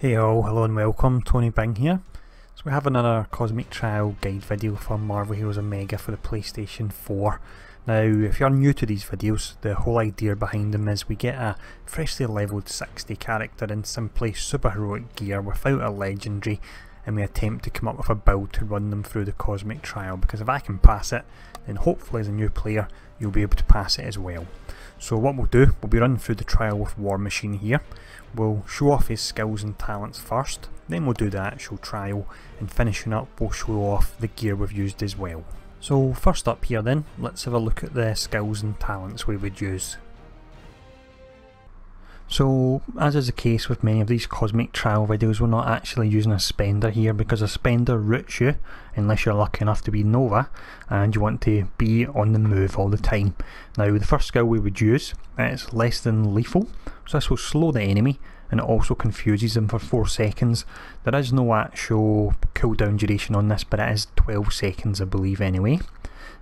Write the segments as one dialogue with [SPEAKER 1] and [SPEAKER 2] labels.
[SPEAKER 1] Hey all, hello and welcome, Tony Bing here. So we have another Cosmic Trial guide video for Marvel Heroes Omega for the PlayStation 4. Now if you're new to these videos, the whole idea behind them is we get a freshly leveled 60 character in simply superheroic gear without a legendary, and we attempt to come up with a build to run them through the Cosmic Trial, because if I can pass it, then hopefully as a new player you'll be able to pass it as well. So what we'll do, we'll be running through the trial with War Machine here. We'll show off his skills and talents first, then we'll do the actual trial, and finishing up we'll show off the gear we've used as well. So first up here then, let's have a look at the skills and talents we would use. So, as is the case with many of these Cosmic Trial videos, we're not actually using a spender here because a spender roots you, unless you're lucky enough to be Nova and you want to be on the move all the time. Now the first skill we would use is less than lethal, so this will slow the enemy and it also confuses them for 4 seconds. There is no actual cooldown duration on this, but it is 12 seconds I believe anyway.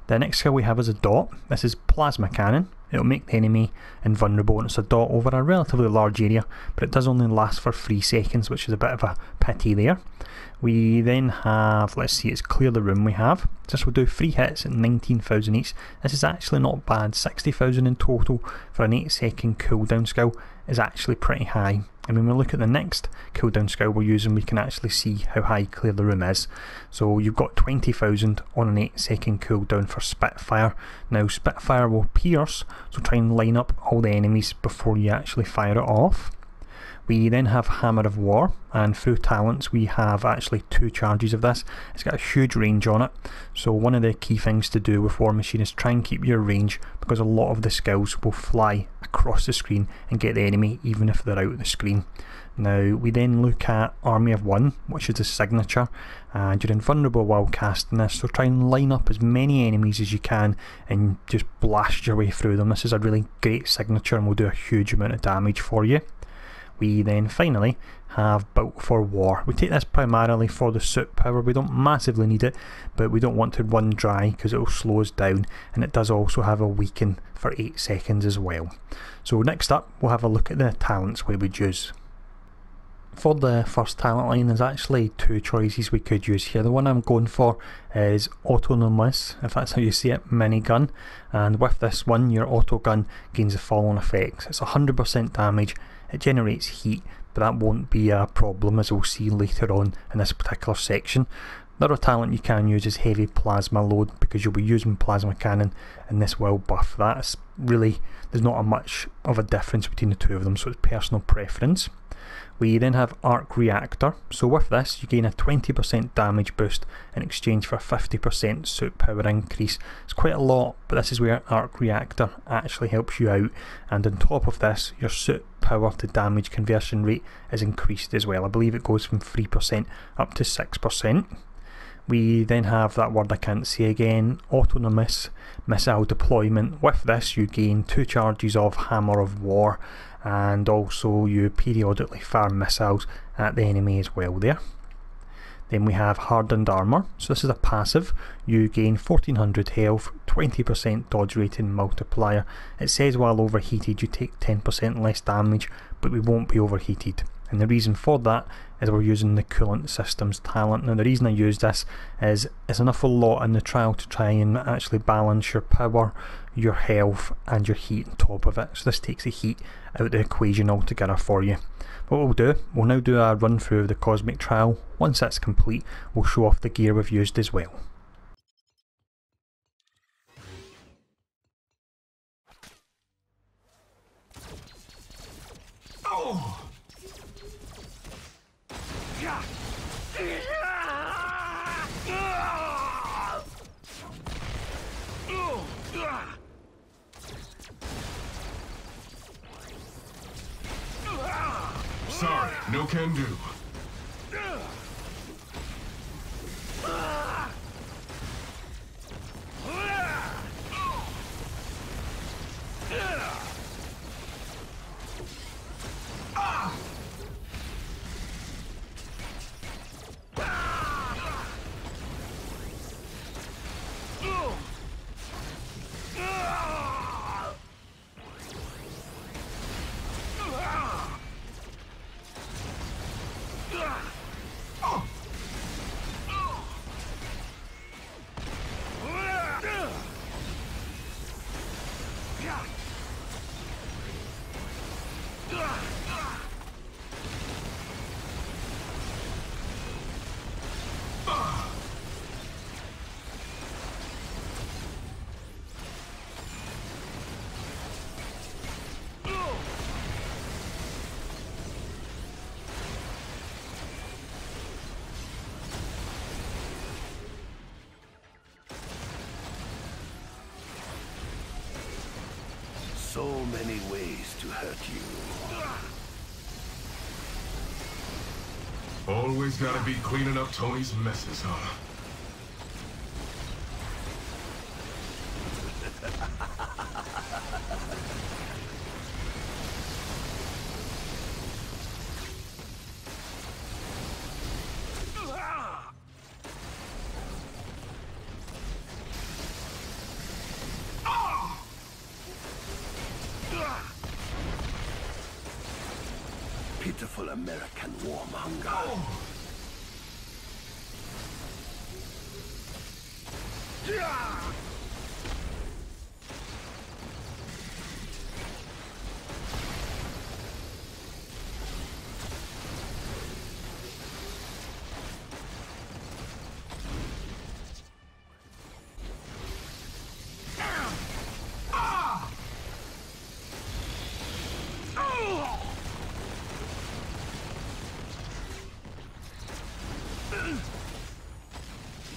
[SPEAKER 1] The next skill we have is a dot. This is Plasma Cannon. It'll make the enemy invulnerable, and it's a dot over a relatively large area, but it does only last for 3 seconds, which is a bit of a pity there. We then have, let's see, it's Clear the Room we have. This will do 3 hits at 19,000 each. This is actually not bad. 60,000 in total for an 8-second cooldown skill is actually pretty high. And when we look at the next cooldown skill we're using, we can actually see how high Clear the Room is. So you've got 20,000 on an 8-second cooldown for Spitfire. Now Spitfire will pierce, so try and line up all the enemies before you actually fire it off. We then have Hammer of War, and through talents we have actually 2 charges of this. It's got a huge range on it, so one of the key things to do with War Machine is try and keep your range, because a lot of the skills will fly across the screen and get the enemy even if they're out of the screen. Now we then look at Army of One, which is the signature, and you're invulnerable while casting this, so try and line up as many enemies as you can and just blast your way through them. This is a really great signature and will do a huge amount of damage for you. We then finally have Built for War. We take this primarily for the suit power. We don't massively need it, but we don't want to run dry because it will slow us down, and it does also have a weaken for 8 seconds as well. So next up we'll have a look at the talents we would use. For the first talent line, there's actually 2 choices we could use here. The one I'm going for is Autonomous, if that's how you see it, minigun, and with this one your auto gun gains the following effects. It's 100% damage, it generates heat, but that won't be a problem as we'll see later on in this particular section. The other talent you can use is Heavy Plasma Load, because you'll be using Plasma Cannon and this will buff that. It's really, there's not much of a difference between the 2 of them, so it's personal preference. We then have Arc Reactor, so with this you gain a 20% damage boost in exchange for a 50% suit power increase. It's quite a lot, but this is where Arc Reactor actually helps you out, and on top of this your suit power to damage conversion rate is increased as well. I believe it goes from 3% up to 6%. We then have that word I can't say again, Autonomous Missile Deployment. With this you gain 2 charges of Hammer of War, and also you periodically fire missiles at the enemy as well there. Then we have Hardened Dharma, so this is a passive. You gain 1400 health, 20% dodge rating multiplier. It says while overheated you take 10% less damage, but we won't be overheated. And the reason for that is we're using the Coolant Systems talent. Now the reason I use this is it's an awful lot in the trial to try and actually balance your power, your health and your heat on top of it. So this takes the heat out of the equation altogether for you. What we'll do, we'll now do a run through of the Cosmic Trial. Once that's complete, we'll show off the gear we've used as well.
[SPEAKER 2] Oh! Sorry, no can do.
[SPEAKER 3] so many ways to hurt you.
[SPEAKER 2] Always gotta be cleaning up Tony's messes, huh?
[SPEAKER 3] Pitiful American warm hunger.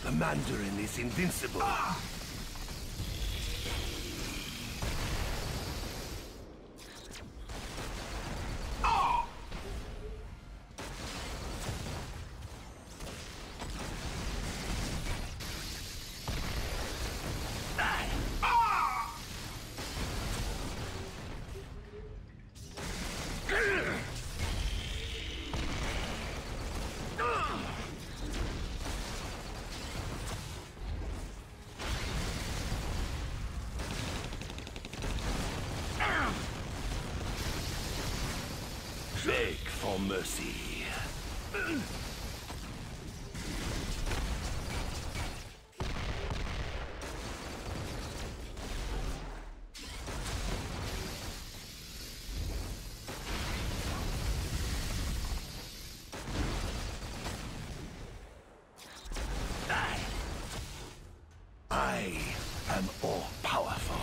[SPEAKER 3] The Mandarin is invincible. Beg for mercy. I am all-powerful.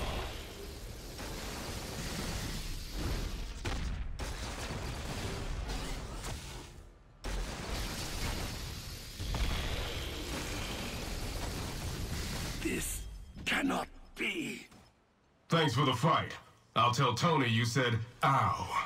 [SPEAKER 3] This cannot be.
[SPEAKER 2] Thanks for the fight. I'll tell Tony you said, ow.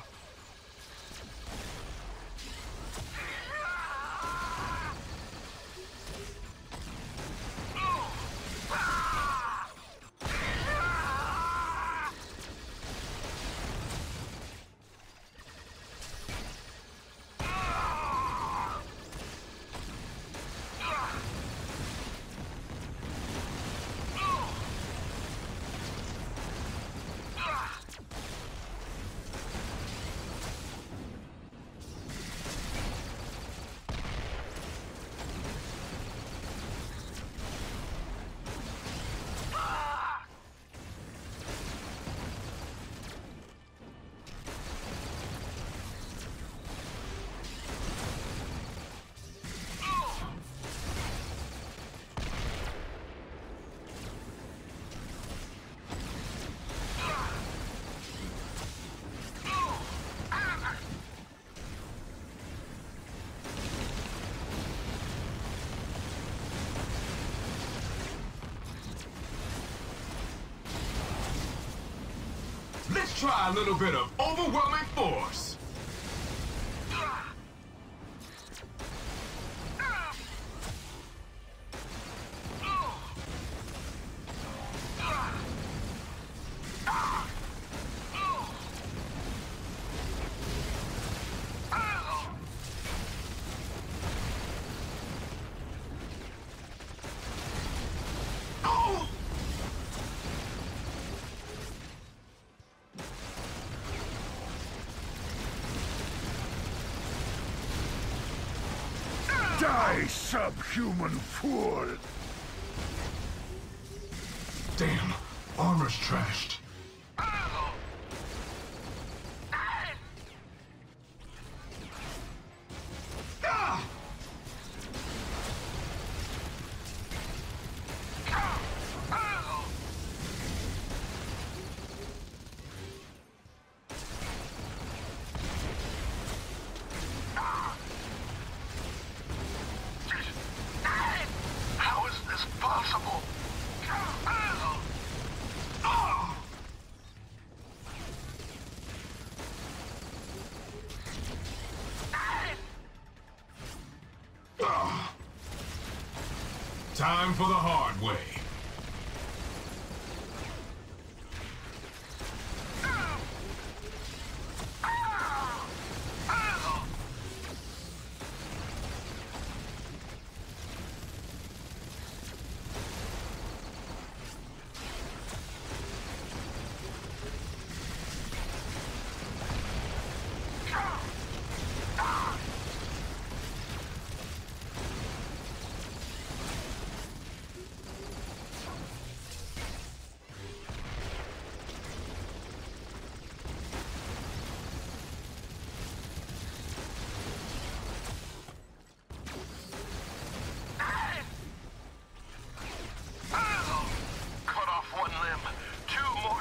[SPEAKER 2] Let's try a little bit of overwhelming force.
[SPEAKER 3] Die, subhuman fool!
[SPEAKER 2] Damn, armor's trashed.
[SPEAKER 3] How is this possible?
[SPEAKER 2] Time for the hard way.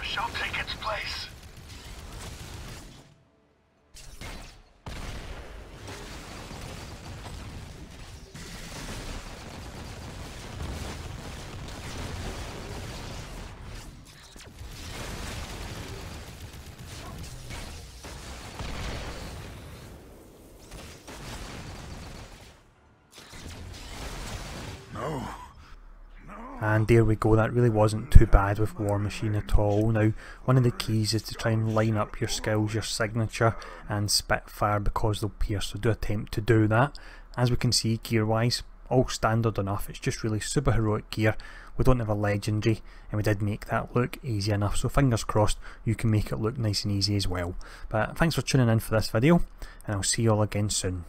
[SPEAKER 3] Shall take its place.
[SPEAKER 2] No.
[SPEAKER 1] And there we go, that really wasn't too bad with War Machine at all. Now, one of the keys is to try and line up your skills, your signature and Spitfire, because they'll pierce, so do attempt to do that. As we can see, gear wise, all standard enough. It's just really super heroic gear. We don't have a legendary, and we did make that look easy enough, so fingers crossed you can make it look nice and easy as well. But thanks for tuning in for this video, and I'll see you all again soon.